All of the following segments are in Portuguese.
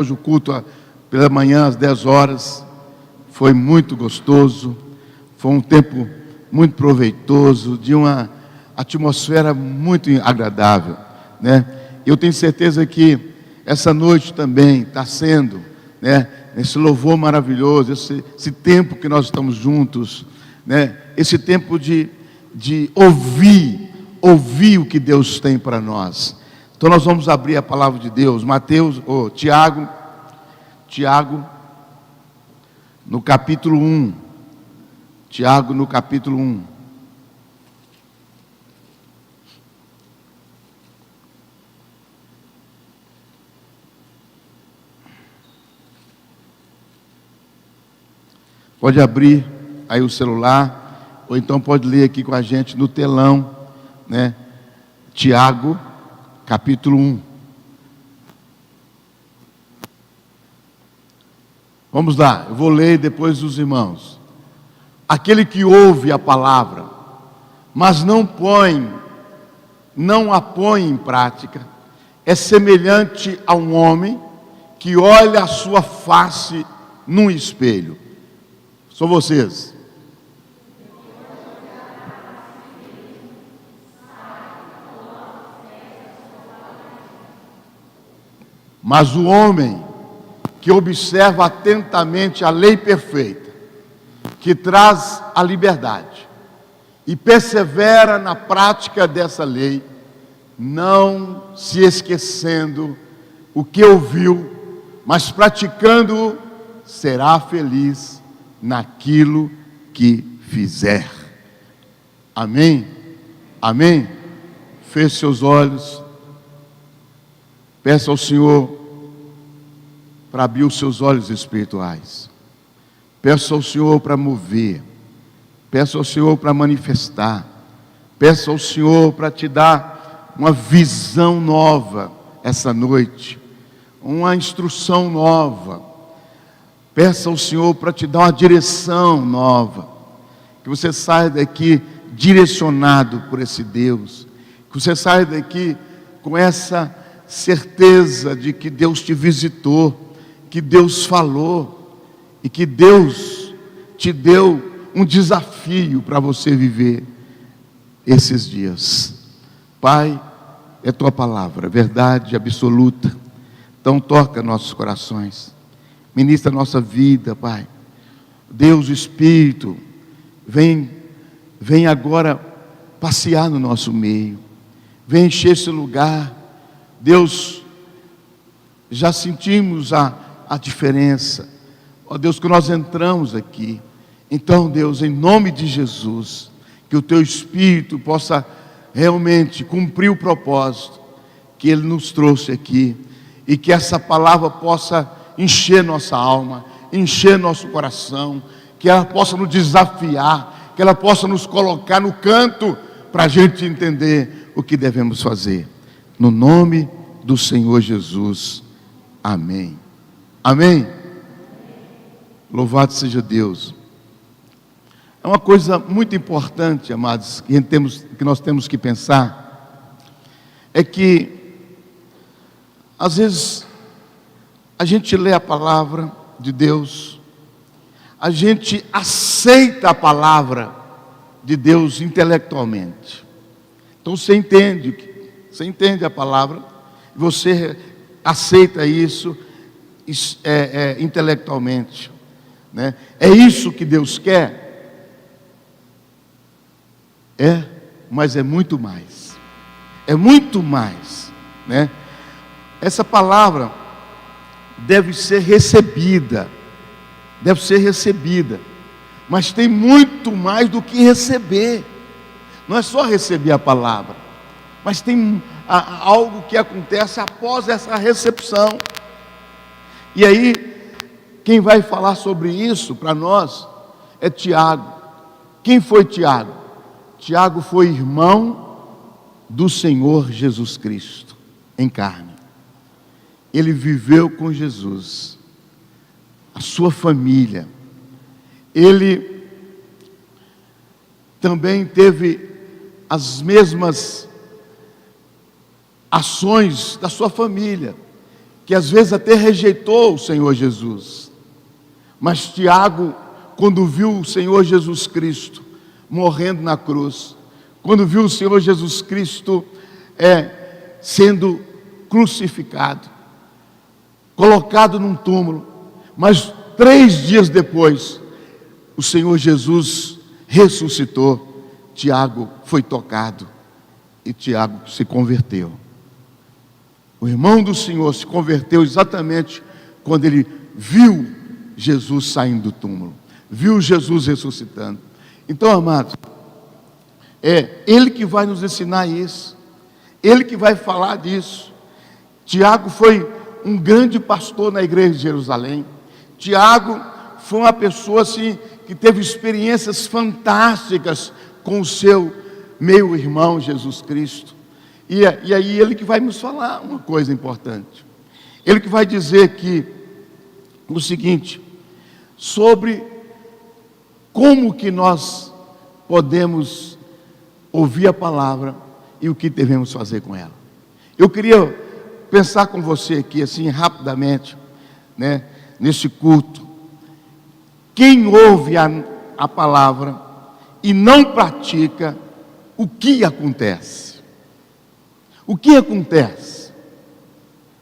Hoje o culto pela manhã às 10 horas foi muito gostoso, foi um tempo muito proveitoso, de uma atmosfera muito agradável, né? Eu tenho certeza que essa noite também está sendo, né, esse louvor maravilhoso, esse tempo que nós estamos juntos, né, esse tempo de ouvir o que Deus tem para nós. Então nós vamos abrir a palavra de Deus, Tiago, no capítulo 1. Tiago, no capítulo 1. Pode abrir aí o celular, ou então pode ler aqui com a gente no telão, né? Tiago, capítulo 1. Vamos lá, eu vou ler depois dos irmãos. Aquele que ouve a palavra, mas não a põe em prática, é semelhante a um homem que olha a sua face num espelho. São vocês. Mas o homem que observa atentamente a lei perfeita, que traz a liberdade, e persevera na prática dessa lei, não se esquecendo o que ouviu, mas praticando-o, será feliz naquilo que fizer. Amém? Amém? Feche seus olhos, peça ao Senhor para abrir os seus olhos espirituais. Peça ao Senhor para mover. Peça ao Senhor para manifestar. Peça ao Senhor para te dar uma visão nova essa noite, uma instrução nova. Peça ao Senhor para te dar uma direção nova, que você saia daqui direcionado por esse Deus, que você saia daqui com essa certeza de que Deus te visitou, que Deus falou e que Deus te deu um desafio para você viver esses dias. Pai, é tua palavra, verdade absoluta. Então toca nossos corações, ministra a nossa vida, Pai. Deus, o Espírito, vem agora passear no nosso meio, vem encher esse lugar. Deus, já sentimos a diferença, ó Deus, que nós entramos aqui. Então, Deus, em nome de Jesus, que o teu Espírito possa realmente cumprir o propósito que Ele nos trouxe aqui, e que essa palavra possa encher nossa alma, encher nosso coração, que ela possa nos desafiar, que ela possa nos colocar no canto, para a gente entender o que devemos fazer. No nome do Senhor Jesus, amém. Amém? Louvado seja Deus. É uma coisa muito importante, amados, que nós temos que pensar, é que às vezes a gente lê a palavra de Deus, a gente aceita a palavra de Deus intelectualmente. Então você entende a palavra, você aceita isso intelectualmente, né? É isso que Deus quer? Mas é muito mais. É muito mais, né? Essa palavra deve ser recebida, mas tem muito mais do que receber. Não é só receber a palavra, mas tem algo que acontece após essa recepção. E aí, quem vai falar sobre isso para nós é Tiago. Quem foi Tiago? Tiago foi irmão do Senhor Jesus Cristo em carne. Ele viveu com Jesus, a sua família. Ele também teve as mesmas ações da sua família, que às vezes até rejeitou o Senhor Jesus. Mas Tiago, quando viu o Senhor Jesus Cristo morrendo na cruz, quando viu o Senhor Jesus Cristo sendo crucificado, colocado num túmulo, mas 3 dias depois, o Senhor Jesus ressuscitou, Tiago foi tocado e Tiago se converteu. O irmão do Senhor se converteu exatamente quando ele viu Jesus saindo do túmulo, viu Jesus ressuscitando. Então, amados, é Ele que vai nos ensinar isso, Ele que vai falar disso. Tiago foi um grande pastor na igreja de Jerusalém. Tiago foi uma pessoa assim, que teve experiências fantásticas com o seu meio-irmão Jesus Cristo. E aí ele que vai nos falar uma coisa importante. Ele que vai dizer aqui o seguinte, sobre como que nós podemos ouvir a palavra e o que devemos fazer com ela. Eu queria pensar com você aqui, assim, rapidamente, né, nesse culto. Quem ouve a palavra e não pratica, o que acontece? O que acontece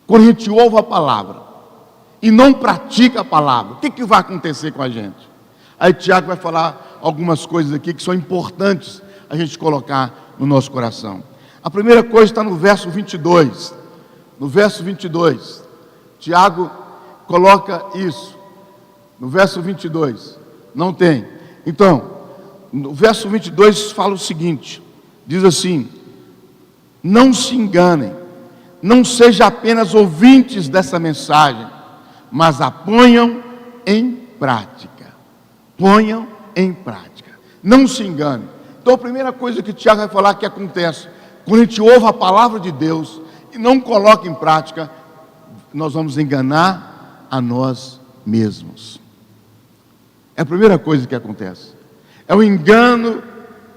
quando a gente ouve a palavra e não pratica a palavra? O que vai acontecer com a gente? Aí Tiago vai falar algumas coisas aqui que são importantes a gente colocar no nosso coração. A primeira coisa está no verso 22. No verso 22, Tiago coloca isso. No verso 22, não tem. Então, no verso 22 fala o seguinte, diz assim: não se enganem, não sejam apenas ouvintes dessa mensagem, mas a ponham em prática. Ponham em prática. Não se enganem. Então a primeira coisa que Tiago vai falar que acontece, quando a gente ouve a palavra de Deus e não coloca em prática, nós vamos enganar a nós mesmos. É a primeira coisa que acontece. É o engano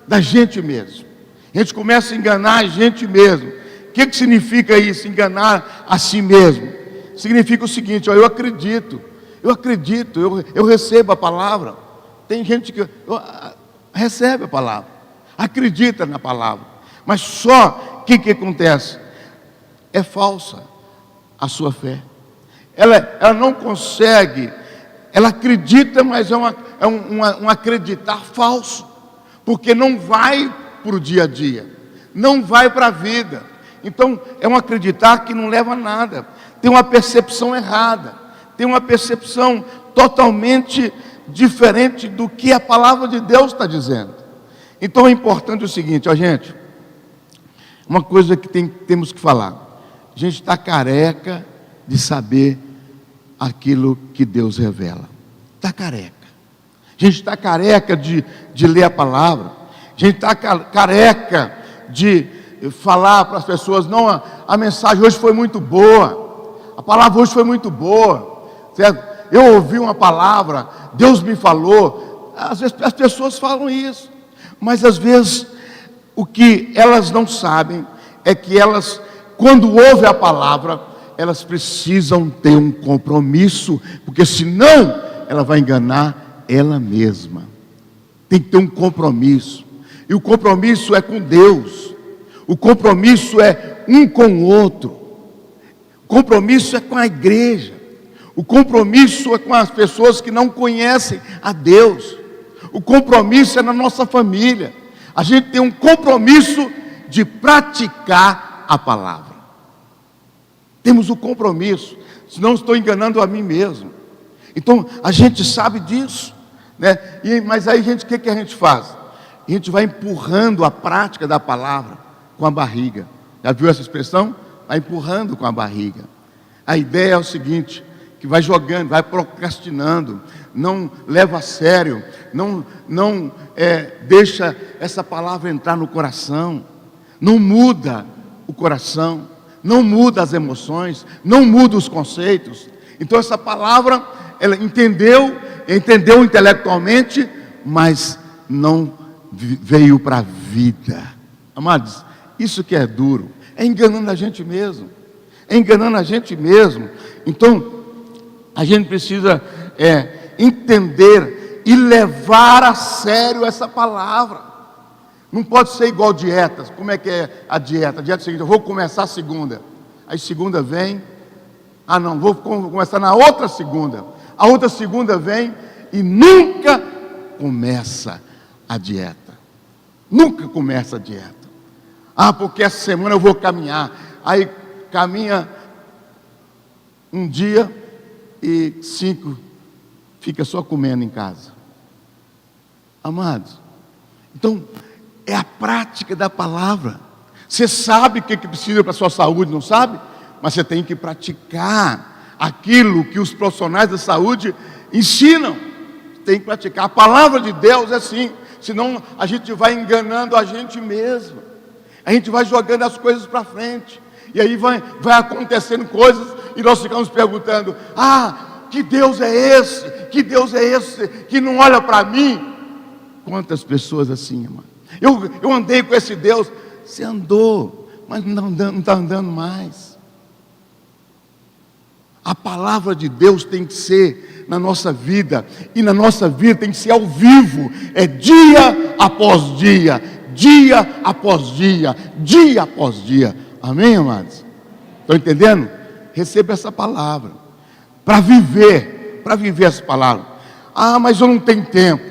da gente mesmo. A gente começa a enganar a gente mesmo. O que significa isso? Enganar a si mesmo. Significa o seguinte, ó, eu acredito, eu recebo a palavra. Tem gente que recebe a palavra, acredita na palavra, mas só o que acontece? É falsa a sua fé. Ela não consegue, ela acredita, mas é um acreditar falso, porque não vai para o dia a dia, não vai para a vida. Então é um acreditar que não leva a nada, tem uma percepção errada, tem uma percepção totalmente diferente do que a palavra de Deus está dizendo. Então é importante o seguinte, ó gente, uma coisa que temos que falar, a gente está careca de saber aquilo que Deus revela, está careca, a gente está careca de ler a palavra, a gente está careca de falar para as pessoas, não, a mensagem hoje foi muito boa, a palavra hoje foi muito boa, certo? Eu ouvi uma palavra, Deus me falou. Às vezes as pessoas falam isso, mas às vezes o que elas não sabem é que elas, quando ouvem a palavra, elas precisam ter um compromisso, porque senão ela vai enganar ela mesma. Tem que ter um compromisso, e o compromisso é com Deus, o compromisso é um com o outro, o compromisso é com a igreja, o compromisso é com as pessoas que não conhecem a Deus, o compromisso é na nossa família. A gente tem um compromisso de praticar a palavra. Temos o compromisso, senão estou enganando a mim mesmo. Então a gente sabe disso, né? Mas aí o que a gente faz? A gente vai empurrando a prática da palavra com a barriga. Já viu essa expressão? Vai empurrando com a barriga. A ideia é o seguinte, que vai jogando, vai procrastinando, não leva a sério, não deixa essa palavra entrar no coração, não muda o coração, não muda as emoções, não muda os conceitos. Então essa palavra, ela entendeu intelectualmente, mas não veio para a vida. Amados, isso que é duro, é enganando a gente mesmo, enganando a gente mesmo. Então, a gente precisa entender e levar a sério essa palavra. Não pode ser igual dietas. Como é que é a dieta? A dieta é a seguinte: eu vou começar segunda. Aí segunda vem. Ah não, vou começar na outra segunda. A outra segunda vem e nunca começa a dieta. Nunca começa a dieta. Ah, porque essa semana eu vou caminhar. Aí caminha um dia e 5 fica só comendo em casa. Amados, então é a prática da palavra. Você sabe o que precisa para a sua saúde, não sabe? Mas você tem que praticar aquilo que os profissionais da saúde ensinam. Tem que praticar. A palavra de Deus é assim. Senão a gente vai enganando a gente mesmo. A gente vai jogando as coisas para frente. E aí vai acontecendo coisas e nós ficamos perguntando: ah, que Deus é esse? Que Deus é esse que não olha para mim? Quantas pessoas assim, irmão? Eu andei com esse Deus. Você andou, mas não está andando mais. A palavra de Deus tem que ser na nossa vida, e na nossa vida tem que ser ao vivo, é dia após dia, dia após dia, dia após dia. Amém, amados? Estão entendendo? Receba essa palavra para viver essa palavra. Ah, mas eu não tenho tempo.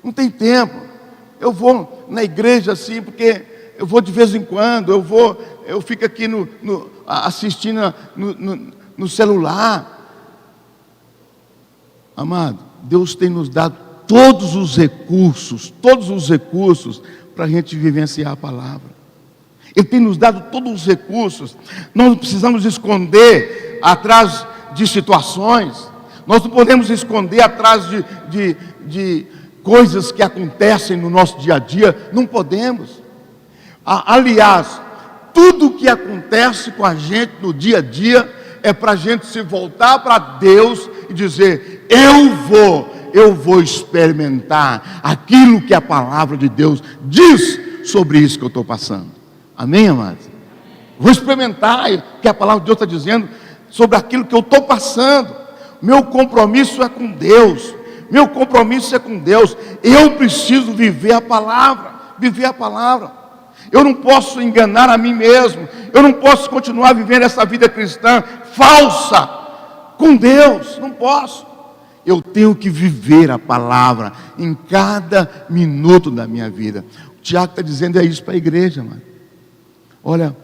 Não tem tempo. Eu vou na igreja assim, porque eu vou de vez em quando, eu fico aqui assistindo no celular. Amado, Deus tem nos dado todos os recursos para a gente vivenciar a palavra. Ele tem nos dado todos os recursos. Nós não precisamos esconder atrás de situações. Nós não podemos esconder atrás de coisas que acontecem no nosso dia a dia. Não podemos. Aliás, tudo que acontece com a gente no dia a dia é para a gente se voltar para Deus e dizer: eu vou experimentar aquilo que a palavra de Deus diz sobre isso que eu estou passando. Amém, amados? Vou experimentar o que a palavra de Deus está dizendo sobre aquilo que eu estou passando. Meu compromisso é com Deus. Meu compromisso é com Deus. Eu preciso viver a palavra. Viver a palavra. Eu não posso enganar a mim mesmo. Eu não posso continuar vivendo essa vida cristã falsa com Deus. Não posso. Eu tenho que viver a palavra em cada minuto da minha vida. O Tiago está dizendo isso para a igreja, mano. Olha,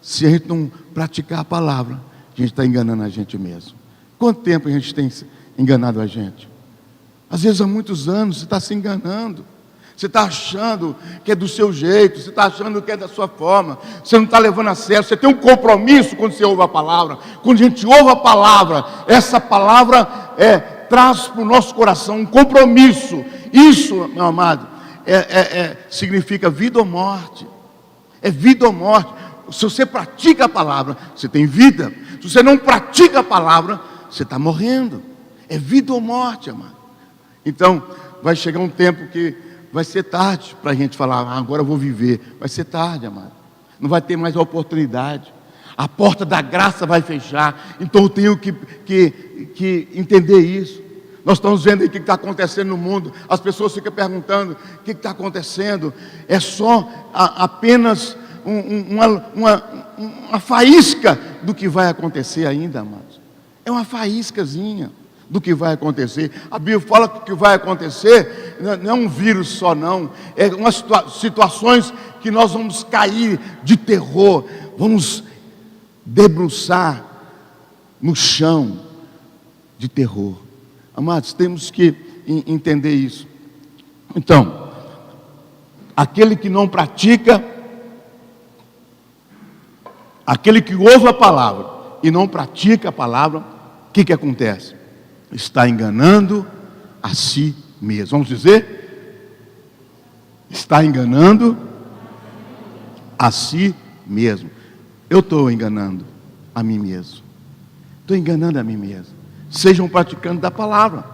se a gente não praticar a palavra, a gente está enganando a gente mesmo. Quanto tempo a gente tem enganado a gente? Às vezes há muitos anos você está se enganando. Você está achando que é do seu jeito, você está achando que é da sua forma, você não está levando a sério. Você tem um compromisso quando você ouve a palavra. Quando a gente ouve a palavra, essa palavra traz para o nosso coração um compromisso. Isso, meu amado, significa vida ou morte. É vida ou morte. Se você pratica a palavra, você tem vida. Se você não pratica a palavra, você está morrendo. É vida ou morte, amado. Então, vai chegar um tempo que vai ser tarde para a gente falar: agora eu vou viver. Vai ser tarde, amado. Não vai ter mais a oportunidade. A porta da graça vai fechar. Então eu tenho que entender isso. Nós estamos vendo aí o que está acontecendo no mundo. As pessoas ficam perguntando: o que está acontecendo? É só apenas uma faísca do que vai acontecer ainda, amados. É uma faíscazinha do que vai acontecer. A Bíblia fala que o que vai acontecer não é um vírus só, não. É umas situações que nós vamos cair de terror. Vamos debruçar no chão de terror. Amados, temos que entender isso. Então, aquele que não pratica, aquele que ouve a palavra e não pratica a palavra, o que acontece? Está enganando a si mesmo. Vamos dizer? Está enganando a si mesmo. Eu estou enganando a mim mesmo. Estou enganando a mim mesmo. Sejam praticantes da palavra,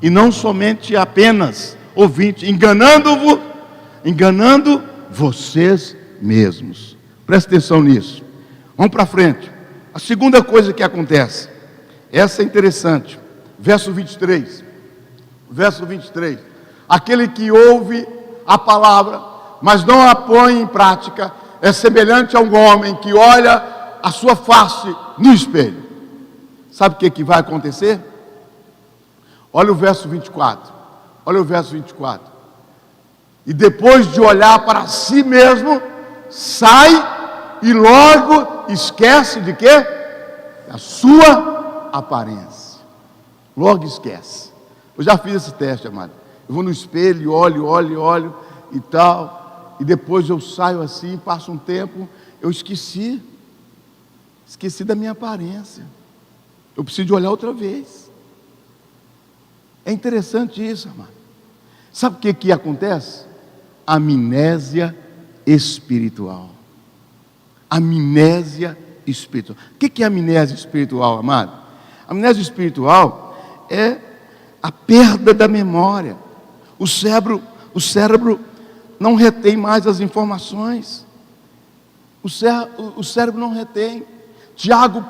e não somente apenas ouvintes, enganando vocês mesmos. Presta atenção nisso. Vamos para frente. A segunda coisa que acontece, essa é interessante, verso 23, aquele que ouve a palavra, mas não a põe em prática, é semelhante a um homem que olha a sua face no espelho. Sabe o que vai acontecer? Olha o verso 24, e depois de olhar para si mesmo, sai e logo esquece de quê? A sua aparência. Logo esquece. Eu já fiz esse teste, amado. Eu vou no espelho, olho e tal, e depois eu saio assim, passo um tempo, eu esqueci da minha aparência. Eu preciso de olhar outra vez. É interessante isso, amado. Sabe o que acontece? Amnésia espiritual. Amnésia espiritual. O que é amnésia espiritual, amado? Amnésia espiritual é a perda da memória. O cérebro não retém mais as informações. O cérebro não retém. Tiago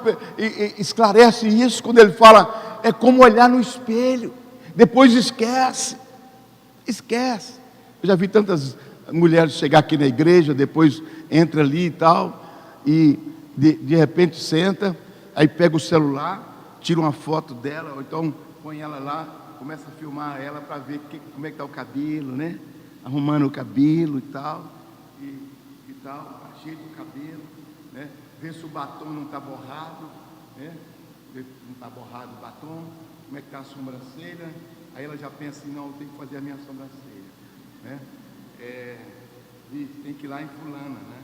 esclarece isso quando ele fala, é como olhar no espelho, depois esquece. Eu já vi tantas mulheres chegar aqui na igreja, depois entra ali e tal, e de repente senta, aí pega o celular, tira uma foto dela, ou então põe ela lá, começa a filmar ela para ver como é que está o cabelo, né? Arrumando o cabelo e tal, ajeita o cabelo, né? Vê se o batom não está borrado, né? Vê se não está borrado o batom, como é que está a sobrancelha. Aí ela já pensa assim, não, eu tenho que fazer a minha sobrancelha, né? E tem que ir lá em fulana, né?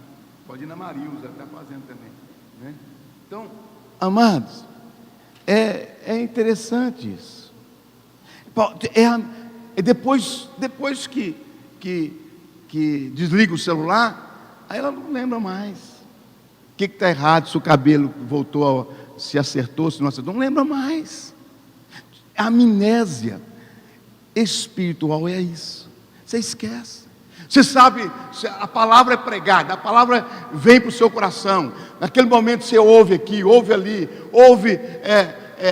Pode ir na Marilza, ela está fazendo também, né? Então, amados, é interessante isso. Depois que desliga o celular, aí ela não lembra mais. O que está errado, se o cabelo voltou, se acertou, se não acertou, não lembra mais. A amnésia espiritual é isso. Você esquece. Você sabe, a palavra é pregada, a palavra vem para o seu coração. Naquele momento você ouve aqui, ouve ali, ouve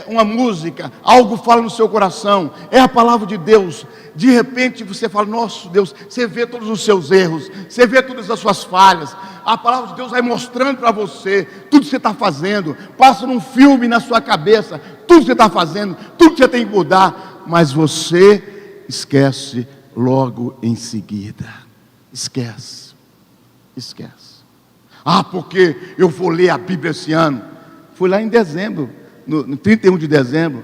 uma música, algo fala no seu coração, é a palavra de Deus. De repente você fala, nossa Deus, você vê todos os seus erros, você vê todas as suas falhas. A palavra de Deus vai mostrando para você tudo que você está fazendo, passa num filme na sua cabeça, tudo que você está fazendo, tudo que você tem que mudar, mas você esquece logo em seguida. Esquece. Porque eu vou ler a Bíblia esse ano. Fui lá em dezembro, no 31 de dezembro,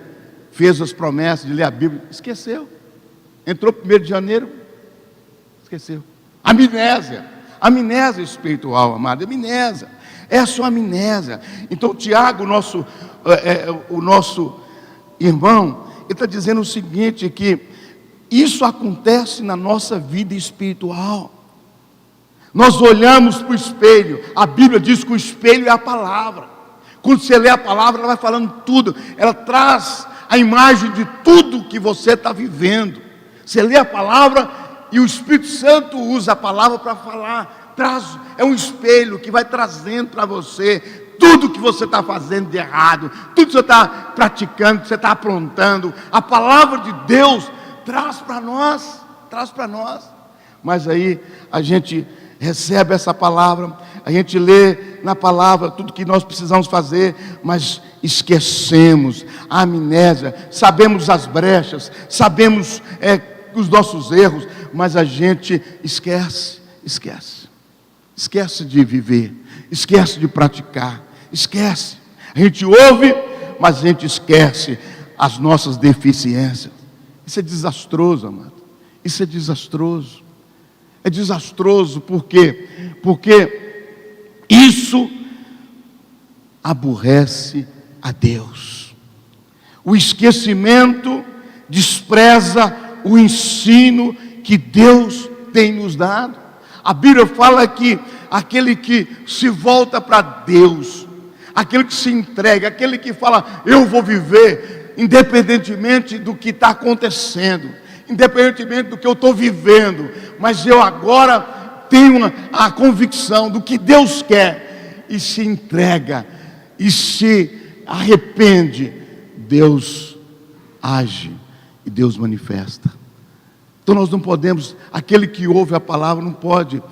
fez as promessas de ler a Bíblia, esqueceu. Entrou 1º de janeiro, esqueceu. Amnésia espiritual, amado, amnésia. É a sua amnésia. Então Tiago, o nosso irmão, ele está dizendo o seguinte, que isso acontece na nossa vida espiritual. Nós olhamos para o espelho, a Bíblia diz que o espelho é a palavra. Quando você lê a palavra, ela vai falando tudo, ela traz a imagem de tudo que você está vivendo. Você lê a palavra e o Espírito Santo usa a palavra para falar, é um espelho que vai trazendo para você tudo que você está fazendo de errado, tudo que você está praticando, que você está aprontando. A palavra de Deus traz para nós. Mas aí a gente recebe essa palavra, a gente lê na palavra tudo que nós precisamos fazer, mas esquecemos, a amnésia, sabemos as brechas, sabemos os nossos erros, mas a gente esquece de viver, esquece de praticar, esquece. A gente ouve, mas a gente esquece as nossas deficiências. Isso é desastroso, amado. Isso é desastroso. É desastroso por quê? Porque isso aborrece a Deus. O esquecimento despreza o ensino que Deus tem nos dado. A Bíblia fala que aquele que se volta para Deus, aquele que se entrega, aquele que fala, eu vou viver, independentemente do que está acontecendo, independentemente do que eu estou vivendo, mas eu agora tenho a convicção do que Deus quer, e se entrega, e se arrepende, Deus age e Deus manifesta. Então nós não podemos, aquele que ouve a palavra não pode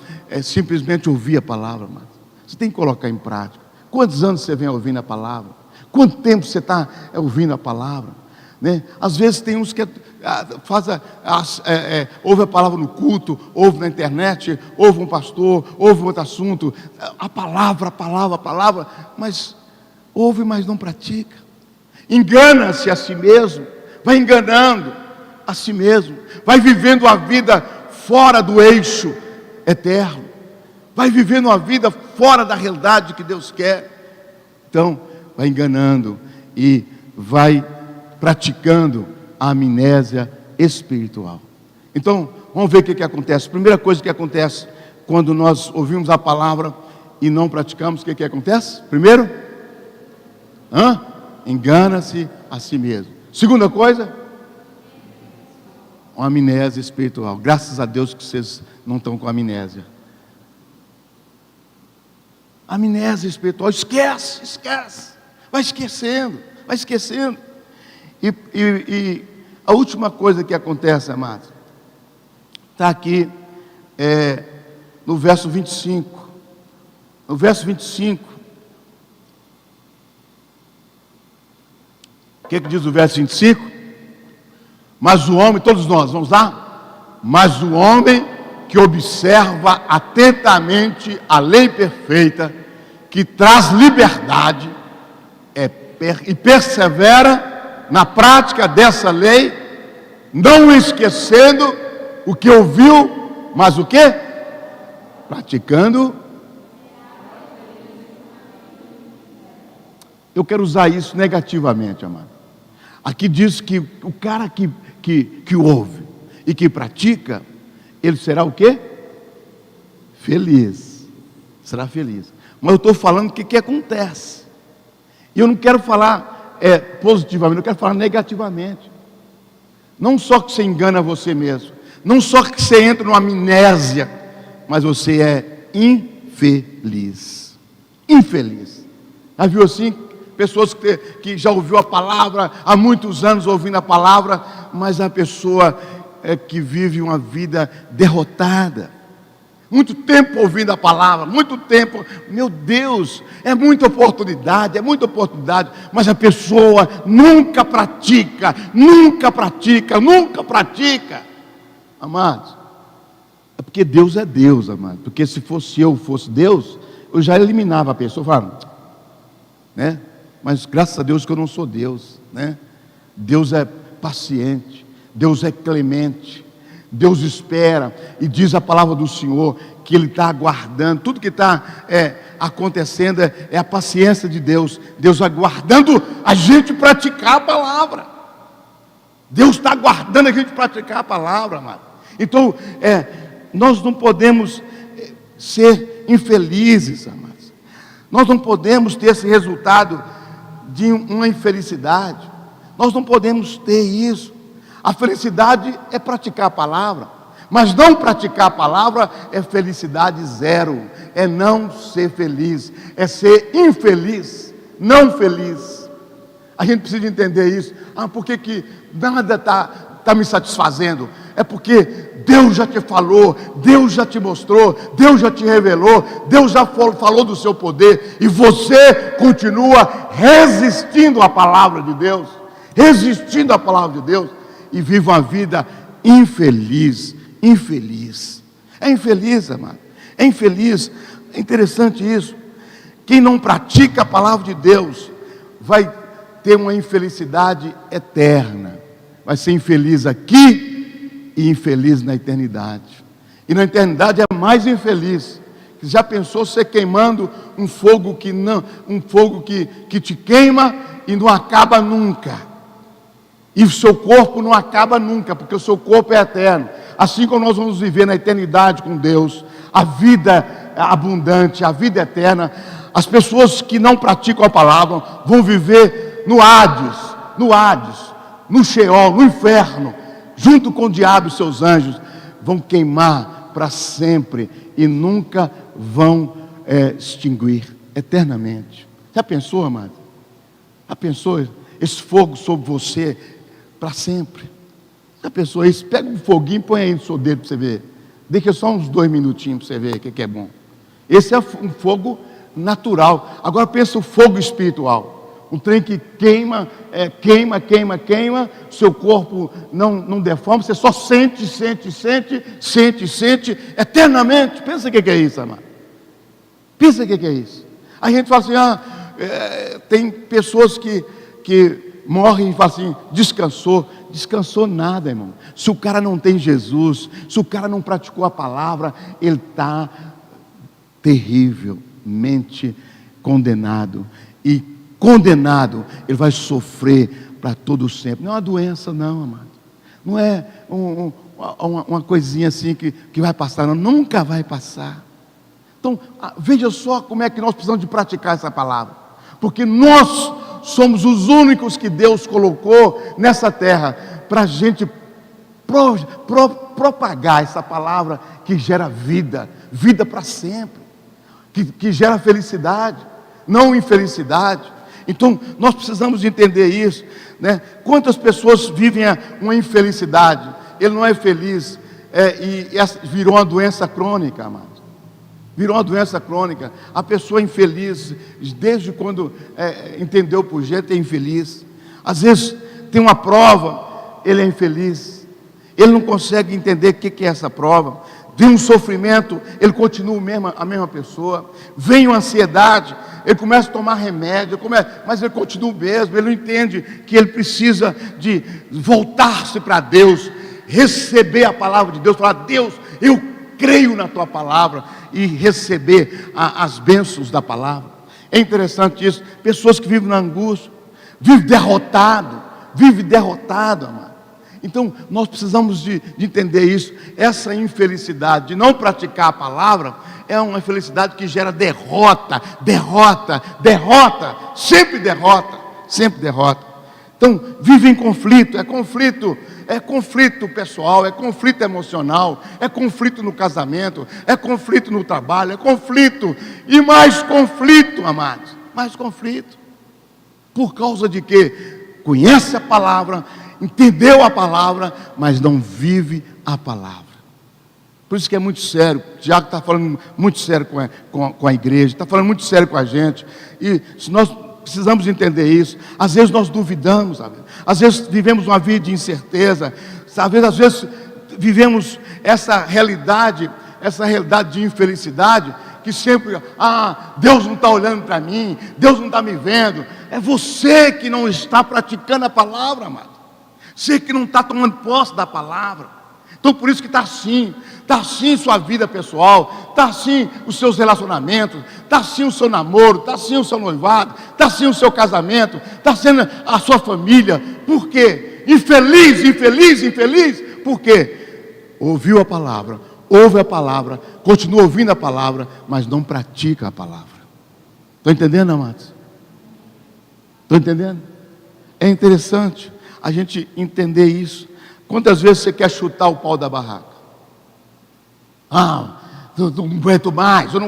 simplesmente ouvir a palavra, mas você tem que colocar em prática. Quantos anos você vem ouvindo a palavra? Quanto tempo você está ouvindo a palavra? Né? Às vezes tem uns que ouve a palavra no culto, ouve na internet, ouve um pastor, ouve um outro assunto, a palavra, mas ouve, mas não pratica. Engana-se a si mesmo, vai enganando a si mesmo, vai vivendo a vida fora do eixo eterno, vai vivendo uma vida fora da realidade que Deus quer. Então, vai enganando e vai praticando a amnésia espiritual. Então, vamos ver o que acontece. Primeira coisa que acontece quando nós ouvimos a palavra e não praticamos, o que acontece? Primeiro, engana-se a si mesmo. Segunda coisa, uma amnésia espiritual. Graças a Deus que vocês não estão com amnésia. Amnésia espiritual, esquece. Vai esquecendo. E a última coisa que acontece, amados, está aqui no verso 25. No verso 25, o que diz o verso 25? Mas o homem, todos nós, vamos lá? Mas o homem que observa atentamente a lei perfeita, que traz liberdade, e persevera na prática dessa lei, não esquecendo o que ouviu, mas o que? Praticando. Eu quero usar isso negativamente, amado. Aqui diz que o cara que ouve e que pratica, ele será o quê? Feliz. Será feliz. Mas eu estou falando o que acontece. E eu não quero falar positivamente, eu quero falar negativamente. Não só que você engana você mesmo, não só que você entra numa amnésia, mas você é infeliz. Infeliz. Já viu assim? Pessoas que já ouviu a palavra, há muitos anos ouvindo a palavra, mas a pessoa que vive uma vida derrotada. Muito tempo ouvindo a palavra, muito tempo, meu Deus, é muita oportunidade, mas a pessoa nunca pratica. Amados, é porque Deus é Deus, amados. Porque se fosse Deus, eu já eliminava a pessoa, falando, né? Mas graças a Deus que eu não sou Deus, né? Deus é paciente, Deus é clemente, Deus espera, e diz a palavra do Senhor que Ele está aguardando, tudo que está acontecendo é a paciência de Deus, Deus aguardando a gente praticar a palavra, Deus está aguardando a gente praticar a palavra, amado. Então, nós não podemos ser infelizes, amados, nós não podemos ter esse resultado de uma infelicidade, nós não podemos ter isso. A felicidade é praticar a palavra, mas não praticar a palavra é felicidade zero, é não ser feliz, é ser infeliz, não feliz. A gente precisa entender isso. Por que nada está me satisfazendo? É porque Deus já te falou, Deus já te mostrou, Deus já te revelou, Deus já falou do seu poder, e você continua resistindo à palavra de Deus, e vive uma vida infeliz. É infeliz, amado. É infeliz. É interessante isso. Quem não pratica a palavra de Deus vai ter uma infelicidade eterna. Vai ser infeliz aqui e infeliz na eternidade. E na eternidade é mais infeliz. Já pensou você queimando um fogo que te queima e não acaba nunca? E o seu corpo não acaba nunca, porque o seu corpo é eterno. Assim como nós vamos viver na eternidade com Deus, a vida abundante, a vida eterna, as pessoas que não praticam a palavra vão viver no Hades, no Sheol, no inferno, junto com o diabo e seus anjos, vão queimar para sempre e nunca vão extinguir eternamente. Já pensou, amado? Já pensou esse fogo sobre você para sempre? Já pensou isso? Pega um foguinho e põe aí no seu dedo para você ver. Deixa só uns 2 minutinhos para você ver o que é bom. Esse é um fogo natural. Agora pensa o fogo espiritual. Um trem que queima, queima, seu corpo não deforma, você só sente eternamente. Pensa o que é isso, amado. Pensa o que é isso. A gente fala assim, tem pessoas que morrem e falam assim, descansou nada, irmão. Se o cara não tem Jesus, se o cara não praticou a palavra, ele está terrivelmente condenado. E condenado, ele vai sofrer para todo sempre. Não é uma doença não, amado. Não é uma coisinha assim que vai passar, não. Nunca vai passar. Então, veja só como é que nós precisamos de praticar essa palavra. Porque nós somos os únicos que Deus colocou nessa terra para a gente propagar essa palavra que gera vida para sempre, que gera felicidade, não infelicidade. Então nós precisamos entender isso, né? Quantas pessoas vivem uma infelicidade, ele não é feliz, e virou uma doença crônica, amado. Virou uma doença crônica. A pessoa infeliz, desde quando entendeu por jeito, é infeliz. Às vezes tem uma prova, ele é infeliz. Ele não consegue entender o que é essa prova. Vem um sofrimento, ele continua a mesma pessoa. Vem uma ansiedade, ele começa a tomar remédio, mas ele continua o mesmo. Ele não entende que ele precisa de voltar-se para Deus, receber a palavra de Deus, falar: Deus, eu creio na tua palavra, e receber as bênçãos da palavra. É interessante isso. Pessoas que vivem na angústia, vivem derrotado, amado. Então nós precisamos de entender isso. Essa infelicidade de não praticar a palavra é uma infelicidade que gera derrota, sempre derrota. Então vive em conflito, é conflito pessoal, é conflito emocional, é conflito no casamento, é conflito no trabalho, é conflito, e mais conflito, amados, mais conflito. Por causa de que conhece a palavra, entendeu a palavra, mas não vive a palavra. Por isso que é muito sério. O Tiago está falando muito sério com a igreja, está falando muito sério com a gente. E se nós precisamos entender isso. Às vezes nós duvidamos, sabe? Às vezes vivemos uma vida de incerteza, sabe? Às vezes vivemos essa realidade de infelicidade, que sempre, Deus não está olhando para mim, Deus não está me vendo. É você que não está praticando a palavra, amado. Você que não está tomando posse da palavra. Então por isso que está assim sua vida pessoal, está assim os seus relacionamentos, está assim o seu namoro, está assim o seu noivado, está assim o seu casamento, está sendo a sua família. Por quê? Infeliz, por quê? Ouviu a palavra, ouve a palavra, continua ouvindo a palavra, mas não pratica a palavra. Estão entendendo, amados? Estão entendendo? É interessante a gente entender isso. Quantas vezes você quer chutar o pau da barraca? Eu não aguento mais, não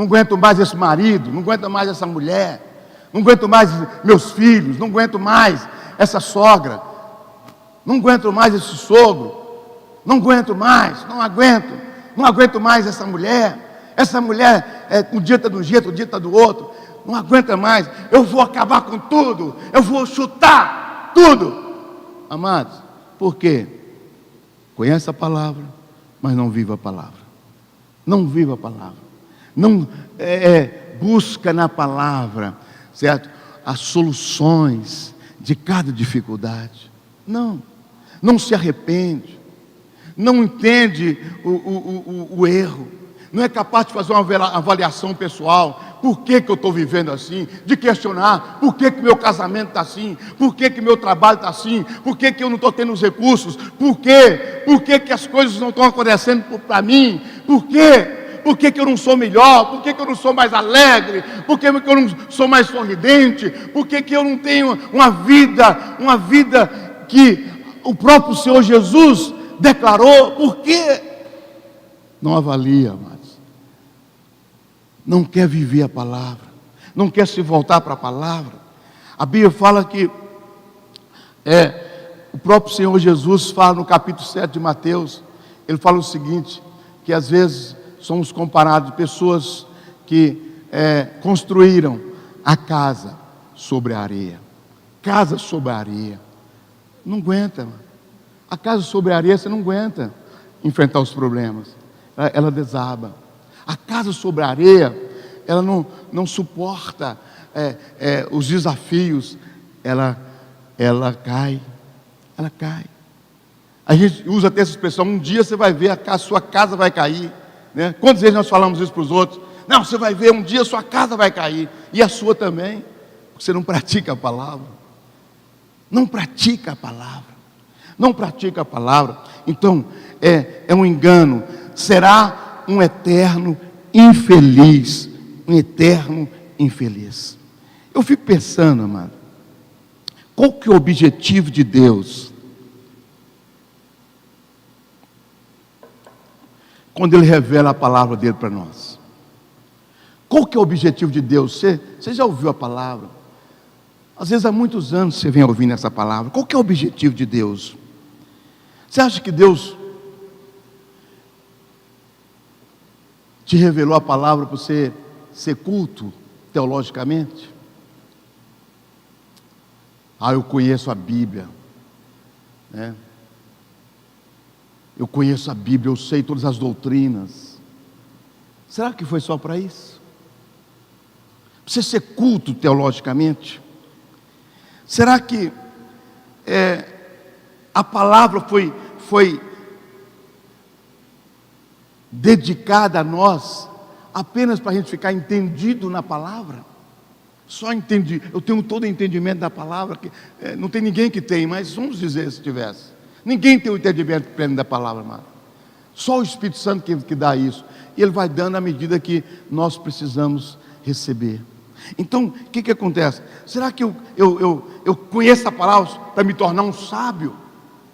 aguento mais esse marido, não aguento mais essa mulher, não aguento mais meus filhos, não aguento mais essa sogra, não aguento mais esse sogro, não aguento mais essa mulher, um dia está de um jeito, um dia está do outro, não aguenta mais, eu vou acabar com tudo, eu vou chutar tudo. Amados, por quê? Conhece a palavra, mas não vive a palavra. Não vive a palavra. Não busca na palavra, certo? As soluções de cada dificuldade. Não se arrepende. Não entende o erro. Não é capaz de fazer uma avaliação pessoal. Por que eu estou vivendo assim? De questionar, por que meu casamento está assim? Por que meu trabalho está assim? Por que eu não estou tendo os recursos? Por que as coisas não estão acontecendo para mim? Por que eu não sou melhor? Por que eu não sou mais alegre? Por que eu não sou mais sorridente? Por que eu não tenho uma vida que o próprio Senhor Jesus declarou? Por quê? Não avalia, amados. Não quer viver a palavra. não quer se voltar para a palavra. A Bíblia fala que o próprio Senhor Jesus fala no capítulo 7 de Mateus, ele fala o seguinte, que às vezes somos comparados a pessoas que construíram a casa sobre a areia. Casa sobre a areia. Não aguenta, mano. A casa sobre a areia você não aguenta enfrentar os problemas. Ela desaba. A casa sobre a areia, ela não suporta os desafios. Ela cai. Ela cai. A gente usa até essa expressão, um dia você vai ver a sua casa vai cair, né? Quantas vezes nós falamos isso para os outros? Não, você vai ver, um dia a sua casa vai cair, e a sua também, porque você não pratica a palavra. Não pratica a palavra. Não pratica a palavra. Então, é um engano. Será um eterno infeliz. Um eterno infeliz. Eu fico pensando, amado, qual que é o objetivo de Deus quando Ele revela a palavra dele para nós? Qual que é o objetivo de Deus? Você já ouviu a palavra? Às vezes há muitos anos você vem ouvindo essa palavra. Qual que é o objetivo de Deus? Você acha que Deus te revelou a palavra para você ser culto teologicamente? Eu conheço a Bíblia, né? Eu conheço a Bíblia, eu sei todas as doutrinas. Será que foi só para isso? Para você ser culto teologicamente? Será que a palavra foi dedicada a nós apenas para a gente ficar entendido na palavra? Só entendi, eu tenho todo o entendimento da palavra, que não tem ninguém que tem, mas vamos dizer se tivesse. Ninguém tem o entendimento pleno da palavra, amado. Só o Espírito Santo que dá isso. E Ele vai dando à medida que nós precisamos receber. Então, o que acontece? Será que eu conheço a palavra para me tornar um sábio?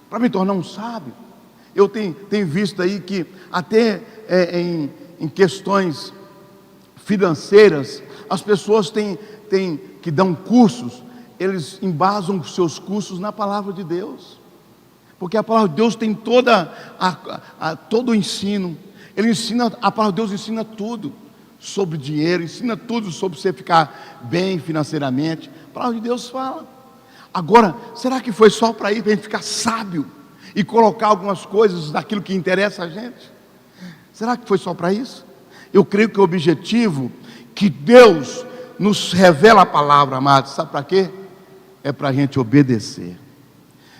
Para me tornar um sábio? Eu tenho visto aí que até em questões financeiras, as pessoas que dão cursos, eles embasam os seus cursos na palavra de Deus. Porque a palavra de Deus tem todo o ensino. A palavra de Deus ensina tudo sobre dinheiro, ensina tudo sobre você ficar bem financeiramente. A palavra de Deus fala. Agora, será que foi só para ir, para a gente ficar sábio e colocar algumas coisas daquilo que interessa a gente? Será que foi só para isso? Eu creio que o objetivo que Deus nos revela a palavra, amados, sabe para quê? É para a gente obedecer.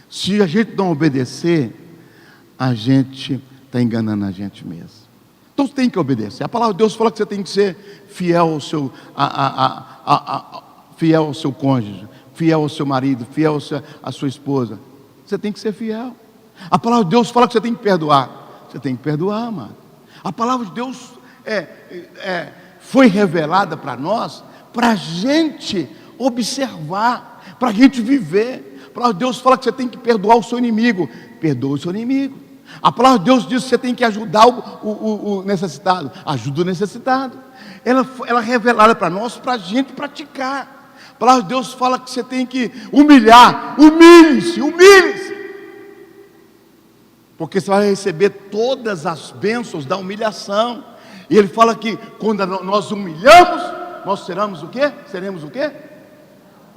Se a gente não obedecer, a gente está enganando a gente mesmo. Então tem que obedecer. A palavra de Deus fala que você tem que ser fiel ao seu, fiel ao seu cônjuge, fiel ao seu marido, fiel à sua esposa. Você tem que ser fiel. A palavra de Deus fala que você tem que perdoar. Você tem que perdoar, amado. A palavra de Deus foi revelada para nós, para a gente observar, para a gente viver. A palavra de Deus fala que você tem que perdoar o seu inimigo. Perdoa o seu inimigo. A palavra de Deus diz que você tem que ajudar o necessitado. Ajuda o necessitado. Ela é revelada para nós, para a gente praticar. A palavra de Deus fala que você tem que humilhar. Humilhe-se, humilhe-se. Porque você vai receber todas as bênçãos da humilhação. E ele fala que quando nós humilhamos, nós seremos o quê? Seremos o quê?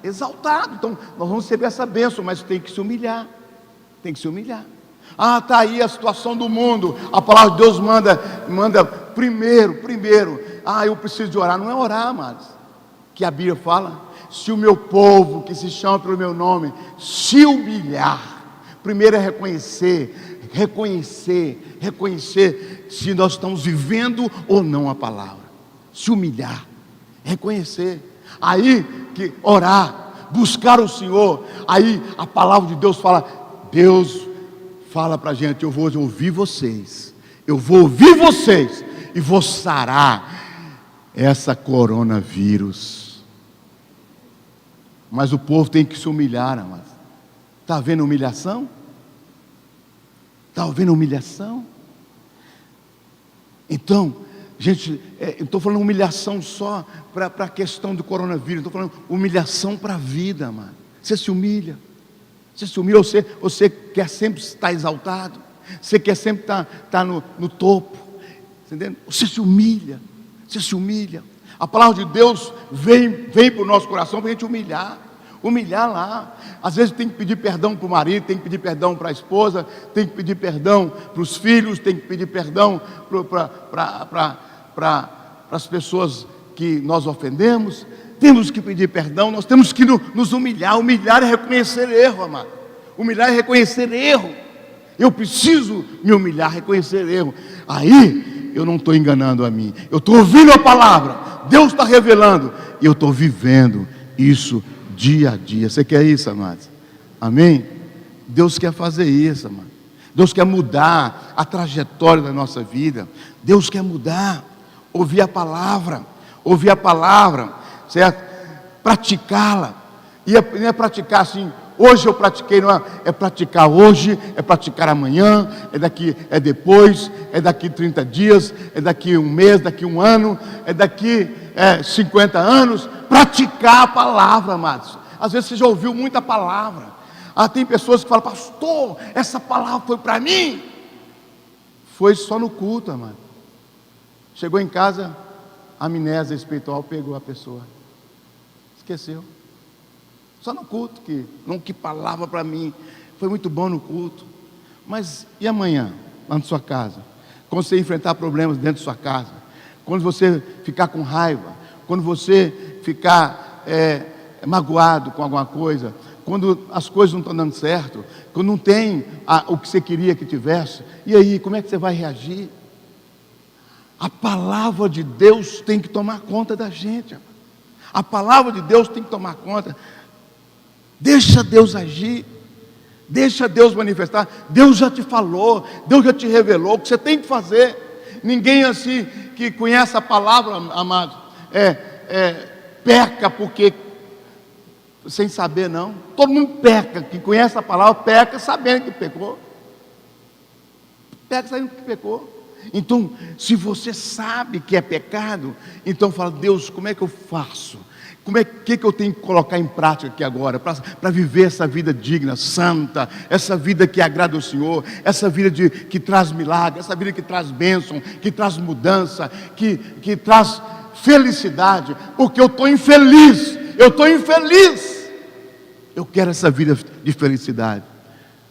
Exaltado. Então nós vamos receber essa bênção, mas tem que se humilhar. Tem que se humilhar. Está aí a situação do mundo. A palavra de Deus manda primeiro. Eu preciso de orar. Não é orar, amados, que a Bíblia fala. Se o meu povo, que se chama pelo meu nome, se humilhar. Primeiro é reconhecer se nós estamos vivendo ou não a palavra. Se humilhar, reconhecer. Aí que orar, buscar o Senhor. Aí a palavra de Deus fala. Deus fala para a gente: eu vou ouvir vocês. Eu vou ouvir vocês e vou sarar essa coronavírus. Mas o povo tem que se humilhar, amados. Está havendo humilhação? Está havendo humilhação? Então, Gente, eu estou falando humilhação só para a questão do coronavírus. Estou falando humilhação para a vida, mano. Você se humilha. Você se humilha, você quer sempre estar exaltado. Você quer sempre estar no topo. Entendendo? Você se humilha. Você se humilha. A palavra de Deus vem para o nosso coração para a gente humilhar. Humilhar lá. Às vezes tem que pedir perdão para o marido, tem que pedir perdão para a esposa, tem que pedir perdão para os filhos, tem que pedir perdão para as pessoas que nós ofendemos. Temos que pedir perdão, nós temos que nos humilhar. Humilhar é reconhecer erro, amado. Humilhar é reconhecer erro. Eu preciso me humilhar, reconhecer erro. Aí eu não estou enganando a mim. Eu estou ouvindo a palavra. Deus está revelando. E eu estou vivendo isso dia a dia. Você quer isso, amados? Amém? Deus quer fazer isso, amado. Deus quer mudar a trajetória da nossa vida. Deus quer mudar. Ouvir a palavra. Ouvir a palavra. Certo? Praticá-la. E não é praticar assim, hoje eu pratiquei, não é praticar hoje, é praticar amanhã, é depois, é daqui 30 dias, é daqui um mês, daqui um ano, é daqui 50 anos. Praticar a palavra, amados. Às vezes você já ouviu muita palavra. Tem pessoas que falam, pastor, essa palavra foi para mim. Foi só no culto, amado. Chegou em casa, a amnésia espiritual pegou a pessoa. Esqueceu. Só no culto que palavra para mim. Foi muito bom no culto. Mas e amanhã, lá na sua casa? Quando você enfrentar problemas dentro da sua casa, quando você ficar com raiva, quando você ficar magoado com alguma coisa, quando as coisas não estão dando certo, quando não tem o que você queria que tivesse, e aí, como é que você vai reagir? A palavra de Deus tem que tomar conta da gente. A palavra de Deus tem que tomar conta. Deixa Deus agir. Deixa Deus manifestar. Deus já te falou, Deus já te revelou o que você tem que fazer. Ninguém assim que conhece a palavra, amado, peca porque sem saber, não. Todo mundo peca, que conhece a palavra, peca sabendo que pecou. Peca sabendo que pecou. Então, se você sabe que é pecado, então fala, Deus, como é que eu faço? Que eu tenho que colocar em prática aqui agora, para viver essa vida digna, santa, essa vida que agrada ao Senhor, essa vida que traz milagre, essa vida que traz bênção, que traz mudança, que traz felicidade, porque eu estou infeliz, eu quero essa vida de felicidade.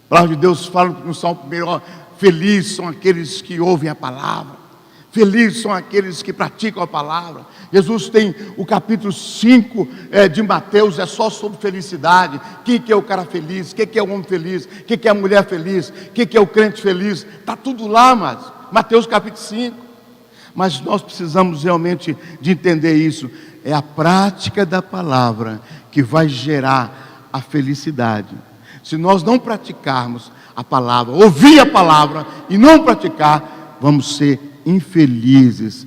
A palavra de Deus fala no Salmo 1, felizes são aqueles que ouvem a palavra, felizes são aqueles que praticam a palavra. Jesus tem o capítulo 5 de Mateus, é só sobre felicidade. Quem que é o cara feliz? Quem que é o homem feliz? Quem que é a mulher feliz? Quem que é o crente feliz? Está tudo lá, mas Mateus capítulo 5. Mas nós precisamos realmente de entender isso. É a prática da palavra que vai gerar a felicidade. Se nós não praticarmos a palavra, ouvir a palavra e não praticar, vamos ser infelizes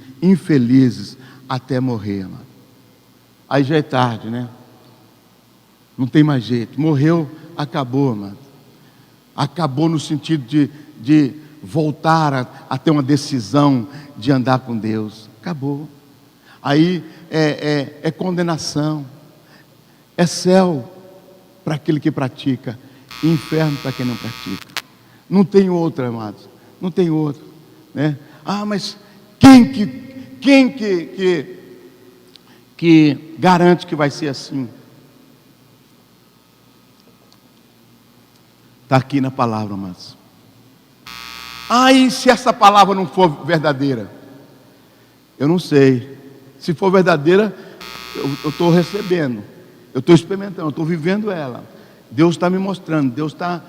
até morrer, mano. Aí já é tarde, né? Não tem mais jeito. Morreu, acabou, mano. Acabou no sentido de voltar a ter uma decisão de andar com Deus. Acabou. Aí é condenação. É céu para aquele que pratica, e inferno para quem não pratica. Não tem outra, amados. Não tem outra, né? Mas quem que garante que vai ser assim? Está aqui na palavra, amados. E se essa palavra não for verdadeira? Eu não sei. Se for verdadeira, eu estou recebendo, eu estou experimentando, eu estou vivendo ela. Deus está me mostrando, Deus está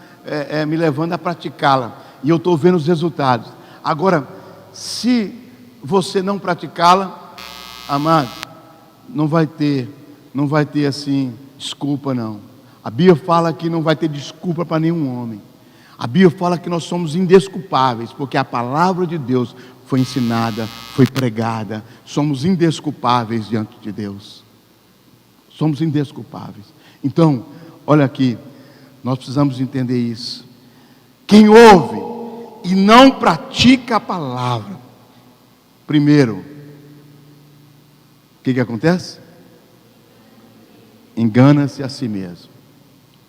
me levando a praticá-la, e eu estou vendo os resultados. Agora, se você não praticá-la, amado, não vai ter assim desculpa, não. A Bíblia fala que não vai ter desculpa para nenhum homem. A Bíblia fala que nós somos indesculpáveis, porque a palavra de Deus foi ensinada, foi pregada. Somos indesculpáveis diante de Deus. Somos indesculpáveis. Então, olha aqui, nós precisamos entender isso. Quem ouve e não pratica a palavra, primeiro, o que acontece? Engana-se a si mesmo.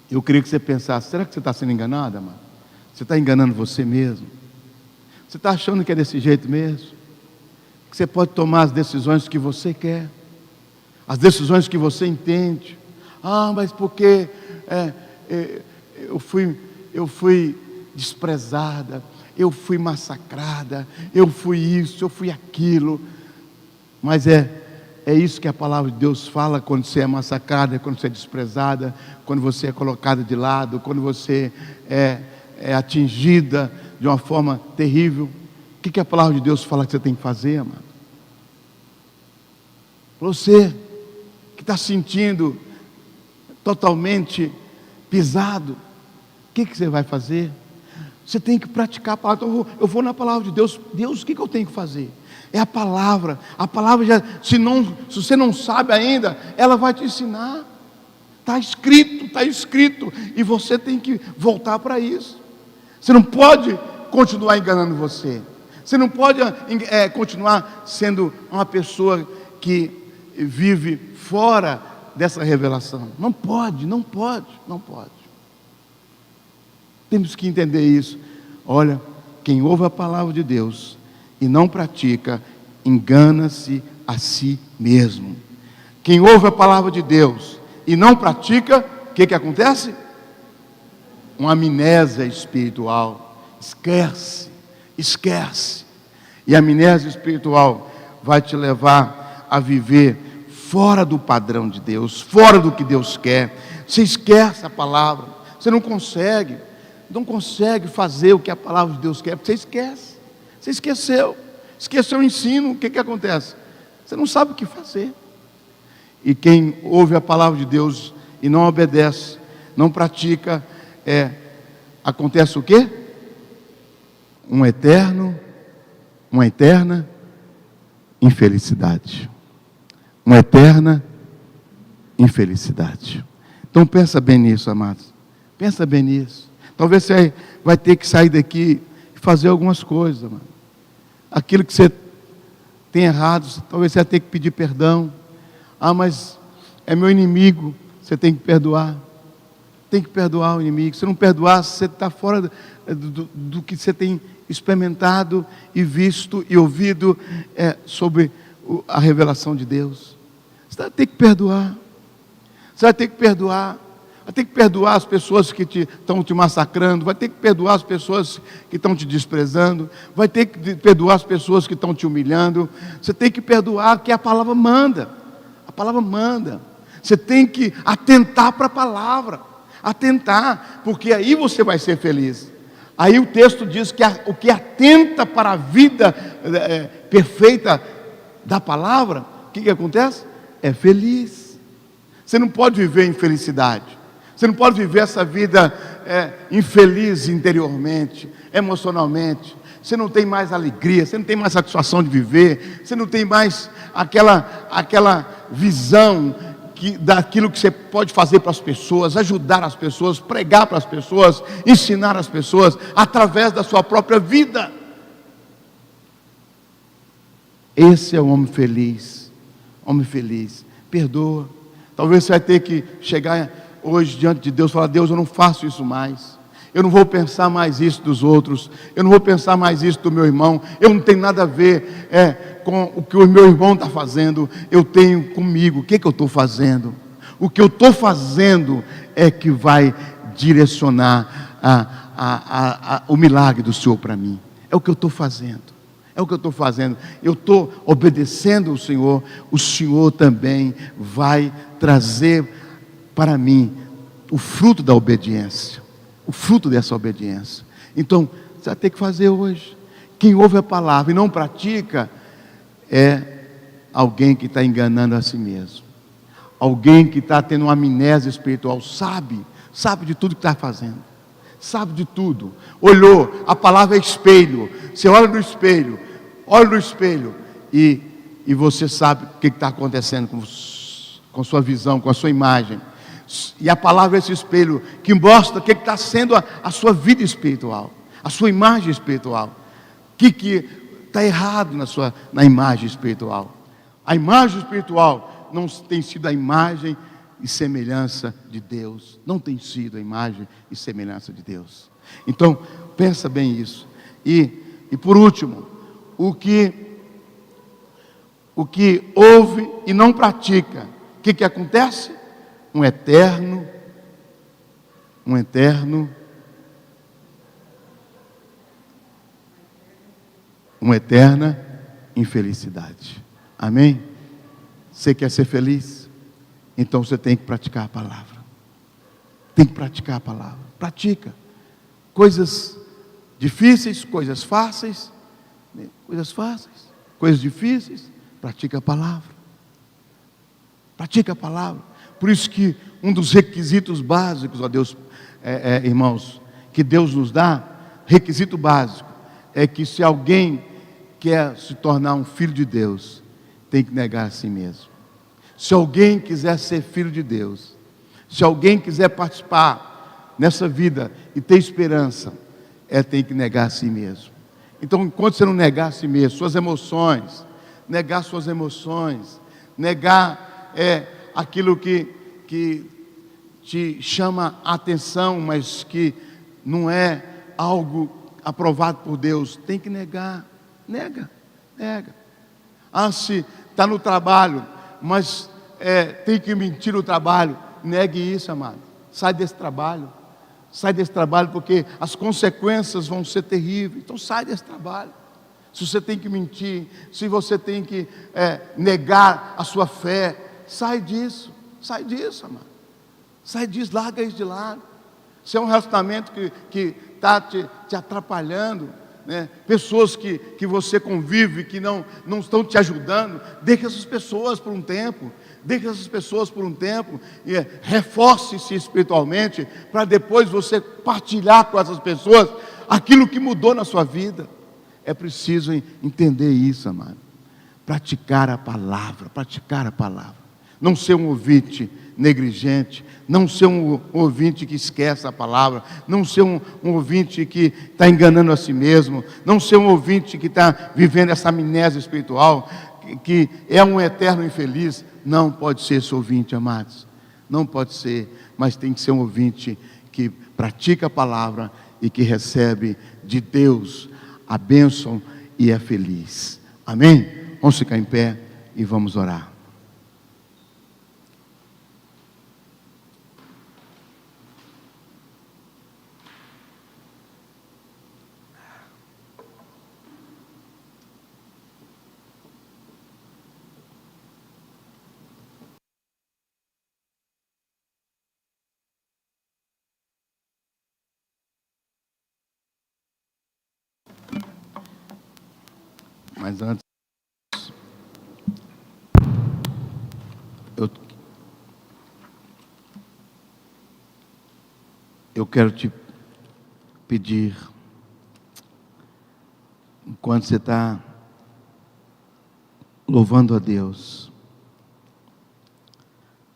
Eu queria que você pensasse, será que você está sendo enganado, amado? Você está enganando você mesmo? Você está achando que é desse jeito mesmo? Que você pode tomar as decisões que você quer, as decisões que você entende. Mas porque eu fui desprezada, eu fui massacrada, eu fui isso, eu fui aquilo. Mas é isso que a palavra de Deus fala quando você é massacrada, quando você é desprezada, quando você é colocada de lado, quando você é atingida de uma forma terrível. O que a palavra de Deus fala que você tem que fazer, amado? Você que está sentindo totalmente pisado, o que você vai fazer? Você tem que praticar a palavra. Então, eu vou na palavra de Deus. Deus, o que eu tenho que fazer? É a palavra. A palavra já, se você não sabe ainda, ela vai te ensinar. Está escrito. E você tem que voltar para isso. Você não pode continuar enganando você. Você não pode continuar sendo uma pessoa que vive fora dessa revelação. Não pode. Temos que entender isso. Olha, quem ouve a palavra de Deus e não pratica, engana-se a si mesmo. Quem ouve a palavra de Deus e não pratica, o que acontece? Uma amnésia espiritual. Esquece. E a amnésia espiritual vai te levar a viver fora do padrão de Deus, fora do que Deus quer. Você esquece a palavra, você não consegue fazer o que a palavra de Deus quer, porque você esqueceu o ensino. O que acontece? Você não sabe o que fazer. E quem ouve a palavra de Deus e não obedece, não pratica, acontece o quê? Uma eterna infelicidade. Uma eterna infelicidade. Então pensa bem nisso, amados. Pensa bem nisso. Talvez você vai ter que sair daqui e fazer algumas coisas, mano. Aquilo que você tem errado, talvez você vai ter que pedir perdão. Mas é meu inimigo, você tem que perdoar. Tem que perdoar o inimigo. Se não perdoar, você está fora do que você tem experimentado e visto e ouvido sobre a revelação de Deus. Você vai ter que perdoar. Você vai ter que perdoar. Vai ter que perdoar as pessoas que estão te massacrando. Vai ter que perdoar as pessoas que estão te desprezando. Vai ter que perdoar as pessoas que estão te humilhando. Você tem que perdoar, que a palavra manda. A palavra manda. Você tem que atentar para a palavra. Atentar, porque aí você vai ser feliz. Aí o texto diz que o que atenta para a vida perfeita da palavra, o que acontece? É feliz. Você não pode viver em felicidade. Você não pode viver essa vida infeliz interiormente, emocionalmente. Você não tem mais alegria, você não tem mais satisfação de viver, você não tem mais aquela visão daquilo que você pode fazer para as pessoas, ajudar as pessoas, pregar para as pessoas, ensinar as pessoas, através da sua própria vida. Esse é o homem feliz. Homem feliz. Perdoa. Talvez você vai ter que chegar hoje diante de Deus e falar: Deus, eu não faço isso mais. Eu não vou pensar mais isso dos outros. Eu não vou pensar mais isso do meu irmão. Eu não tenho nada a ver com o que o meu irmão está fazendo. Eu tenho comigo. O que eu estou fazendo? O que eu estou fazendo é que vai direcionar o milagre do Senhor para mim. É o que eu estou fazendo. Eu estou obedecendo ao Senhor. O Senhor também vai trazer para mim o fruto da obediência. O fruto dessa obediência. Então, você vai ter que fazer hoje. Quem ouve a palavra e não pratica é alguém que está enganando a si mesmo. Alguém que está tendo uma amnésia espiritual. Sabe de tudo que está fazendo. Sabe de tudo. Olhou, a palavra é espelho. Você olha no espelho e você sabe o que está acontecendo com sua visão, com a sua imagem. E a palavra é esse espelho que mostra o que está sendo a sua vida espiritual, a sua imagem espiritual. está errado na imagem espiritual. A imagem espiritual não tem sido a imagem e semelhança de Deus. Não tem sido a imagem e semelhança de Deus. Então, pensa bem isso. E por último, o que ouve e não pratica, o que acontece? Uma eterna infelicidade. Amém? Você quer ser feliz? Então você tem que praticar a palavra. Tem que praticar a palavra. Pratica. Coisas difíceis, coisas fáceis, coisas difíceis, pratica a palavra. Pratica a palavra. Por isso que um dos requisitos básicos, ó Deus, irmãos, que Deus nos dá, requisito básico, é que se alguém quer se tornar um filho de Deus, tem que negar a si mesmo. Se alguém quiser ser filho de Deus, se alguém quiser participar nessa vida e ter esperança, tem que negar a si mesmo. Então, enquanto você não negar a si mesmo, negar aquilo que te chama a atenção, mas que não é algo aprovado por Deus, tem que negar. Nega. Se está no trabalho, mas tem que mentir no trabalho, negue isso, amado. Sai desse trabalho, porque as consequências vão ser terríveis. Então sai desse trabalho. Se você tem que mentir, se você tem que negar a sua fé, sai disso, amado. Sai disso, larga isso de lado. Se é um relacionamento que está te atrapalhando, né? Pessoas que você convive, que não estão te ajudando, deixe essas pessoas por um tempo. E reforce-se espiritualmente, para depois você partilhar com essas pessoas aquilo que mudou na sua vida. É preciso entender isso, amado. Praticar a palavra. Não ser um ouvinte negligente, não ser um ouvinte que esquece a palavra, não ser um ouvinte que está enganando a si mesmo, não ser um ouvinte que está vivendo essa amnésia espiritual, que é um eterno infeliz. Não pode ser esse ouvinte, amados. Não pode ser, mas tem que ser um ouvinte que pratica a palavra e que recebe de Deus a bênção e é feliz. Amém? Vamos ficar em pé e vamos orar. Mas antes, eu quero te pedir, enquanto você está louvando a Deus,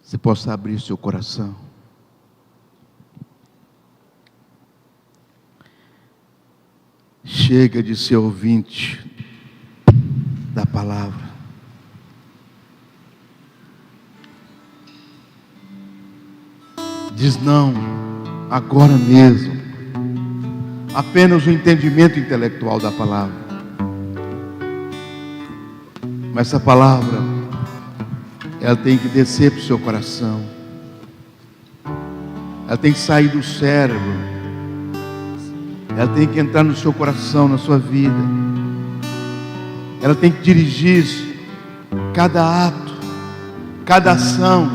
você possa abrir seu coração. Chega de ser ouvinte da palavra. Diz não, agora mesmo. Apenas o entendimento intelectual da palavra. Mas essa palavra, ela tem que descer para o seu coração. Ela tem que sair do cérebro. Ela tem que entrar no seu coração, na sua vida. Ela tem que dirigir cada ato, cada ação,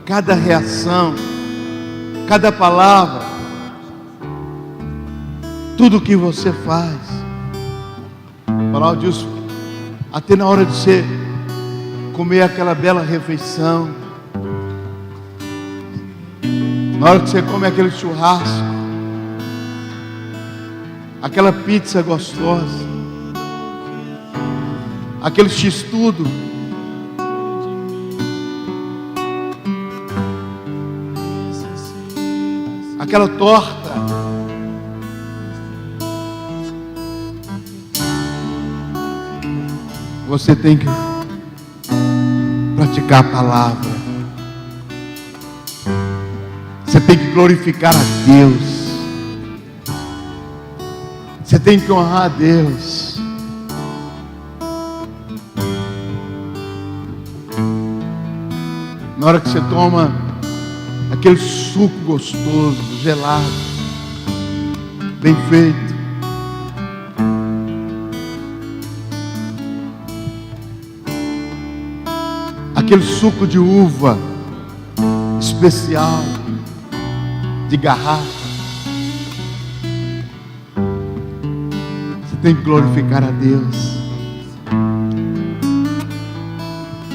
cada reação, cada palavra, tudo que você faz. A palavra diz, até na hora de você comer aquela bela refeição, na hora que você come aquele churrasco, aquela pizza gostosa, aquele x-tudo, aquela torta, Você tem que praticar a palavra. Você tem que glorificar a Deus. Você tem que honrar a Deus. Na hora que você toma aquele suco gostoso, gelado, bem feito, aquele suco de uva especial, de garrafa, você tem que glorificar a Deus.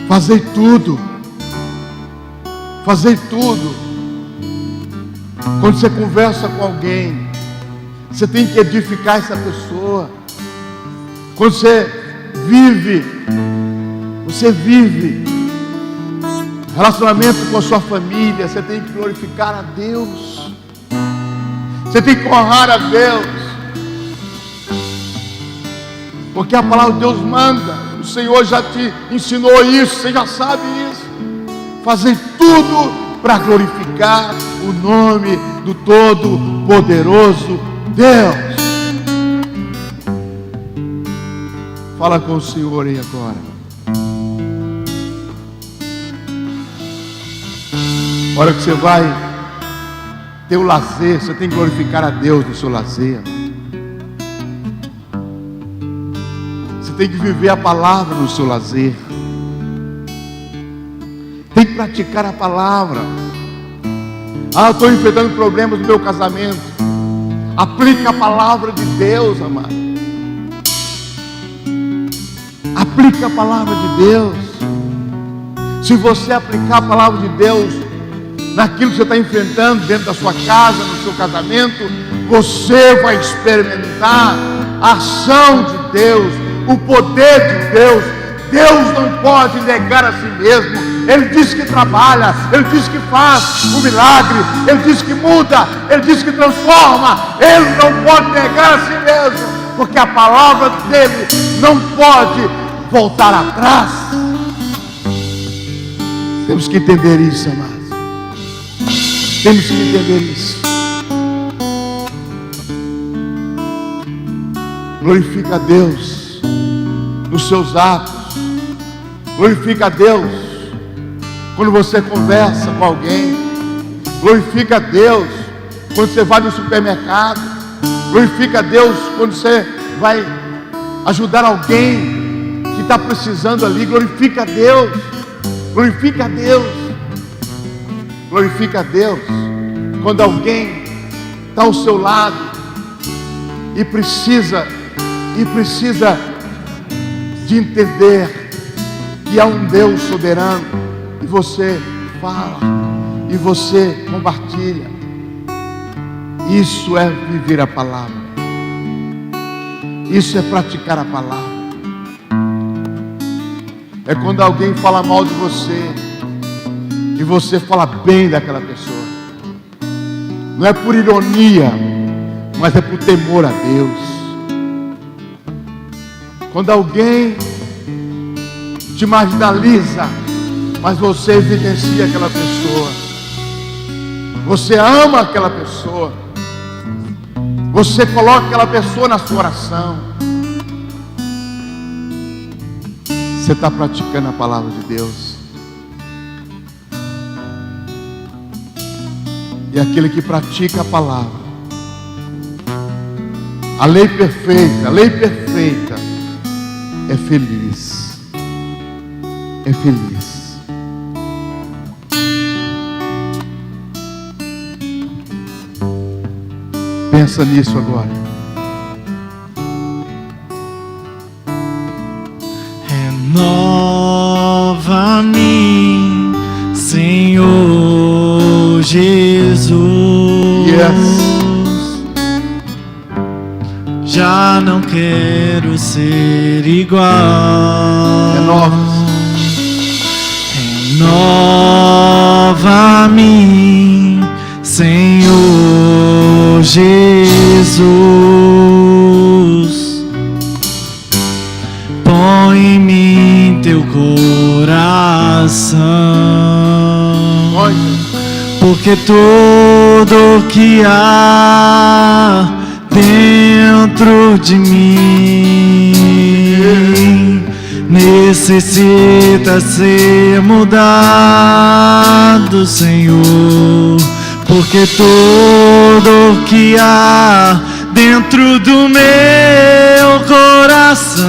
Fazei tudo. Quando você conversa com alguém, você tem que edificar essa pessoa. Quando você vive relacionamento com a sua família, você tem que glorificar a Deus. Você tem que honrar a Deus. Porque a palavra de Deus manda. O Senhor já te ensinou isso, você já sabe isso. Fazer tudo para glorificar o nome do Todo-Poderoso Deus. Fala com o Senhor aí agora. A hora que você vai ter o lazer, você tem que glorificar a Deus no seu lazer. Você tem que viver a palavra no seu lazer. Tem que praticar a palavra. Eu estou enfrentando problemas no meu casamento. Aplica a palavra de Deus, amado. Aplica a palavra de Deus. Se você aplicar a palavra de Deus naquilo que você está enfrentando dentro da sua casa, no seu casamento, você vai experimentar a ação de Deus, o poder de Deus. Deus não pode negar a si mesmo. Ele diz que trabalha, Ele diz que faz o milagre, Ele diz que muda, Ele diz que transforma. Ele não pode negar a si mesmo, porque a palavra dele não pode voltar atrás. Temos que entender isso, amados. Temos que entender isso. Glorifica a Deus nos seus atos. Glorifica a Deus quando você conversa com alguém. Glorifica a Deus quando você vai no supermercado. Glorifica a Deus quando você vai ajudar alguém que está precisando ali. Glorifica a Deus. Glorifica a Deus. Glorifica a Deus quando alguém está ao seu lado e precisa de entender que há um Deus soberano, e você fala, e você compartilha. Isso é viver a palavra. Isso é praticar a palavra. É quando alguém fala mal de você e você fala bem daquela pessoa. Não é por ironia, mas é por temor a Deus. Quando alguém te marginaliza, mas você evidencia aquela pessoa, você ama aquela pessoa, você coloca aquela pessoa na sua oração, você está praticando a palavra de Deus. E aquele que pratica a palavra, a lei perfeita é feliz. É feliz. Pensa nisso agora. Renova-me, Senhor Jesus. Yes. Já não quero ser igual. Renova-me, Senhor Jesus. Põe em mim porque tudo que há dentro de mim necessita ser mudado, Senhor, porque tudo que há dentro do meu coração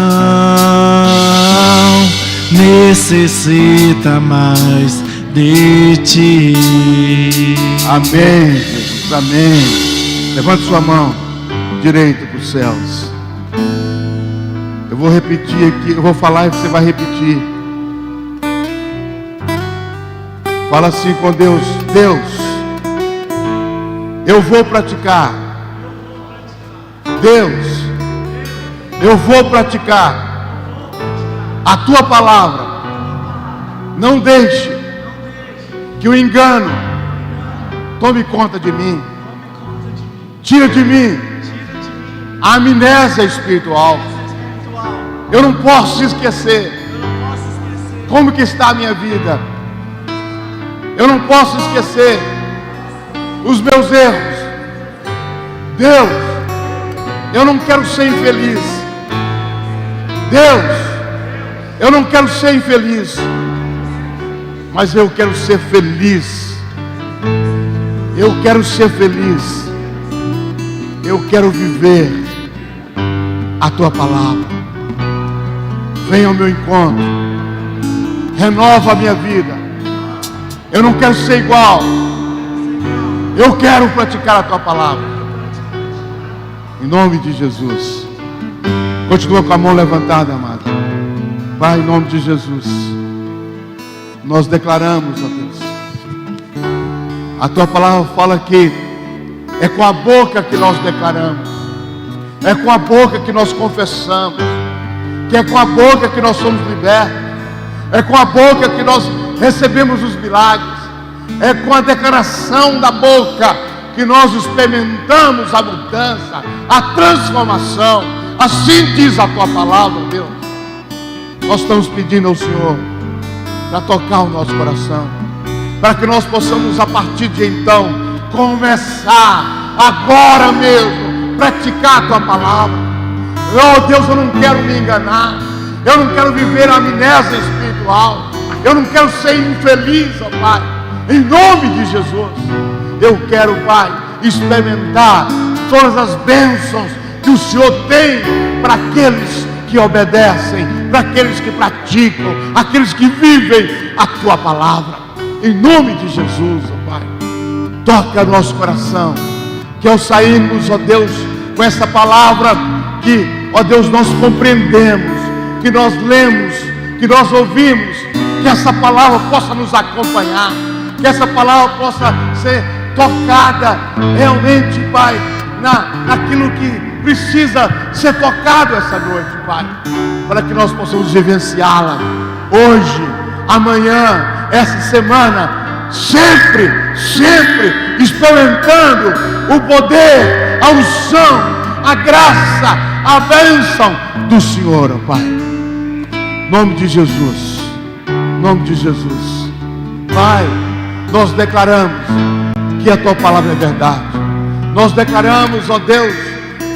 necessita mais de ti. Amém, Jesus, amém. Levante sua mão direita para os céus. Eu vou repetir aqui, eu vou falar e você vai repetir. Fala assim com Deus: Deus, eu vou praticar. Deus, eu vou praticar a tua palavra. Não deixe que o engano tome conta de mim. Tira de mim a amnésia espiritual. Eu não posso esquecer como que está a minha vida. Eu não posso esquecer os meus erros. Deus, eu não quero ser infeliz. Deus, eu não quero ser infeliz, mas eu quero ser feliz. Eu quero ser feliz. Eu quero viver a tua palavra. Venha ao meu encontro. Renova a minha vida. Eu não quero ser igual. Eu quero praticar a tua palavra. Em nome de Jesus. Continua com a mão levantada, amado. Pai, em nome de Jesus, nós declaramos, ó Deus, a tua palavra fala que é com a boca que nós declaramos, é com a boca que nós confessamos, que é com a boca que nós somos libertos, é com a boca que nós recebemos os milagres, é com a declaração da boca que nós experimentamos a mudança, a transformação. Assim diz a tua palavra, Deus. Nós estamos pedindo ao Senhor para tocar o nosso coração, para que nós possamos a partir de então começar agora mesmo praticar a tua palavra. Oh Deus, eu não quero me enganar, eu não quero viver a amnésia espiritual, eu não quero ser infeliz, ó Pai. Em nome de Jesus, eu quero, Pai, experimentar todas as bênçãos que o Senhor tem para aqueles que obedecem, para aqueles que praticam, aqueles que vivem a tua palavra. Em nome de Jesus, ó Pai, toca nosso coração, que ao sairmos, ó Deus, com essa palavra que, ó Deus, nós compreendemos, que nós lemos, que nós ouvimos, que essa palavra possa nos acompanhar, que essa palavra possa ser tocada realmente, Pai, naquilo que precisa ser tocado essa noite, Pai, para que nós possamos vivenciá-la hoje, amanhã, essa semana, sempre experimentando o poder, a unção, a graça, a bênção do Senhor, ó Pai. Em nome de Jesus, em nome de Jesus, Pai, nós declaramos que a tua palavra é verdade. Nós declaramos, ó Deus,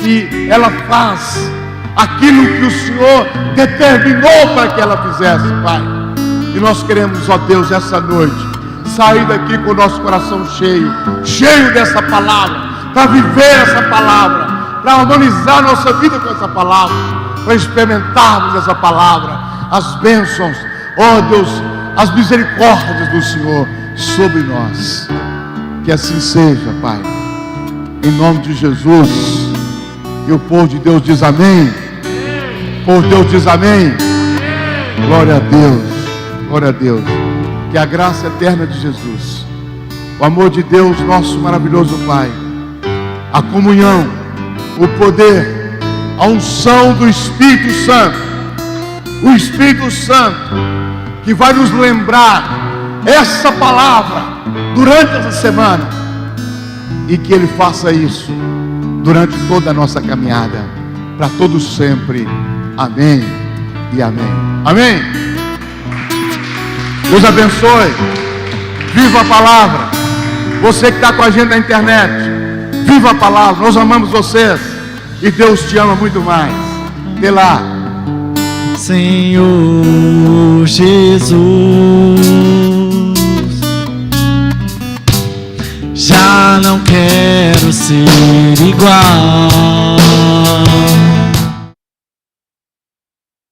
que ela faz aquilo que o Senhor determinou para que ela fizesse, Pai. E nós queremos, ó Deus, essa noite sair daqui com o nosso coração cheio dessa palavra, para viver essa palavra, para harmonizar nossa vida com essa palavra, para experimentarmos essa palavra, as bênçãos, ó Deus, as misericórdias do Senhor sobre nós. Que assim seja, Pai, em nome de Jesus. E o povo de Deus diz amém. O povo de Deus diz amém. Glória a Deus, glória a Deus. Que a graça eterna de Jesus, o amor de Deus, nosso maravilhoso Pai, a comunhão, o poder, a unção do Espírito Santo, o Espírito Santo que vai nos lembrar essa palavra durante essa semana, e que Ele faça isso durante toda a nossa caminhada, para todos sempre. Amém e amém. Amém. Deus abençoe. Viva a palavra. Você que está com a gente na internet, viva a palavra, nós amamos vocês. E Deus te ama muito mais. Dê lá. Senhor Jesus, já não quero ser igual.